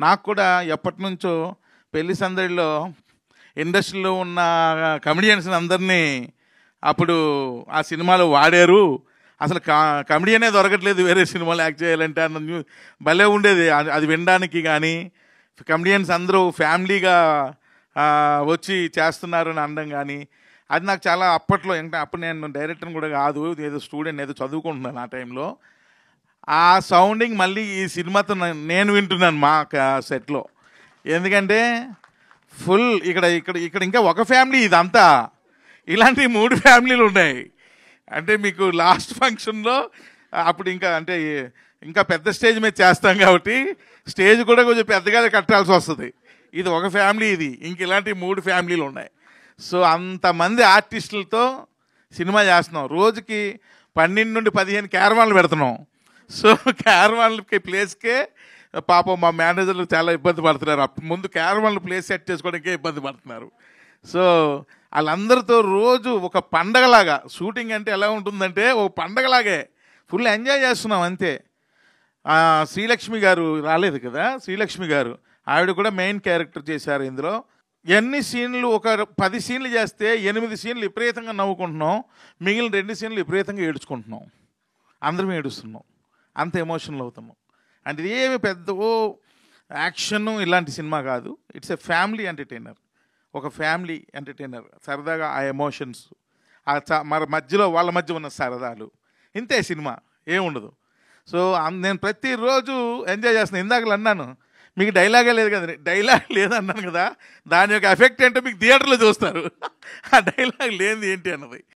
నాకు కూడా ఎప్పటినుంచో పెళ్లి సందడిలో ఇండస్ట్రీలో ఉన్న కమెడియన్స్ అందరినీ అప్పుడు ఆ సినిమాలో వాడారు. అసలు కమెడియనే దొరకట్లేదు వేరే సినిమాలు యాక్ట్ చేయాలంటే అన్న భలే ఉండేది అది వినడానికి. కానీ కమెడియన్స్ అందరూ ఫ్యామిలీగా వచ్చి చేస్తున్నారని అనడం కానీ అది నాకు చాలా అప్పట్లో ఇంకా అప్పుడు నేను డైరెక్టర్ని కూడా కాదు, ఏదో స్టూడెంట్ ఏదో చదువుకుంటున్నాను ఆ టైంలో. ఆ సౌండింగ్ మళ్ళీ ఈ సినిమాతో నేను వింటున్నాను మా సెట్లో. ఎందుకంటే ఫుల్ ఇక్కడ ఇక్కడ ఇక్కడ ఇంకా ఒక ఫ్యామిలీ ఇదంతా, ఇలాంటి 3 ఫ్యామిలీలు ఉన్నాయి. అంటే మీకు లాస్ట్ ఫంక్షన్లో అప్పుడు ఇంకా అంటే ఇంకా పెద్ద స్టేజ్ మీద చేస్తాం కాబట్టి స్టేజ్ కూడా కొంచెం పెద్దగా కట్టాల్సి వస్తుంది. ఇది ఒక ఫ్యామిలీ, ఇది ఇంక ఇలాంటి 3 ఫ్యామిలీలు ఉన్నాయి. సో అంతమంది ఆర్టిస్టులతో సినిమా చేస్తున్నాం. రోజుకి 12 నుండి 15 క్యారవాన్లు పెడుతున్నాం. సో క్యారవాన్లకి ప్లేస్కే పాపం మా మేనేజర్లు చాలా ఇబ్బంది పడుతున్నారు. ముందు క్యారవాన్లు ప్లేస్ సెట్ చేసుకోవడానికే ఇబ్బంది పడుతున్నారు. సో వాళ్ళందరితో రోజు ఒక పండగలాగా షూటింగ్ అంటే ఎలా ఉంటుందంటే ఒక పండగలాగే ఫుల్ ఎంజాయ్ చేస్తున్నాం అంతే. శ్రీలక్ష్మి గారు రాలేదు కదా, శ్రీలక్ష్మి గారు ఆవిడ కూడా మెయిన్ క్యారెక్టర్ చేశారు ఇందులో. ఎన్ని సీన్లు ఒక 10 సీన్లు చేస్తే 8 సీన్లు విపరీతంగా నవ్వుకుంటున్నాం, మిగిలిన 2 సీన్లు విపరీతంగా ఏడుచుకుంటున్నాం. అందరం ఏడుస్తున్నాం, అంత ఎమోషనల్ అవుతున్నాం. అంటే ఏమి పెద్ద యాక్షన్ ఇలాంటి సినిమా కాదు, ఇట్స్ ఎ ఫ్యామిలీ ఎంటర్టైనర్. ఒక ఫ్యామిలీ ఎంటర్టైనర్ సరదాగా ఆ ఎమోషన్స్ మరి మధ్యలో వాళ్ళ మధ్య ఉన్న సరదాలు ఇంతే సినిమా, ఏముండదు. సో నేను ప్రతిరోజు ఎంజాయ్ చేస్తున్నాను. ఇందాకలు అన్నాను మీకు డైలాగే లేదు కదా, డైలాగ్ లేదన్నాను కదా, దాని యొక్క ఎఫెక్ట్ ఏంటో మీకు థియేటర్లో చూస్తారు. ఆ డైలాగ్ లేనిది ఏంటి అన్నది.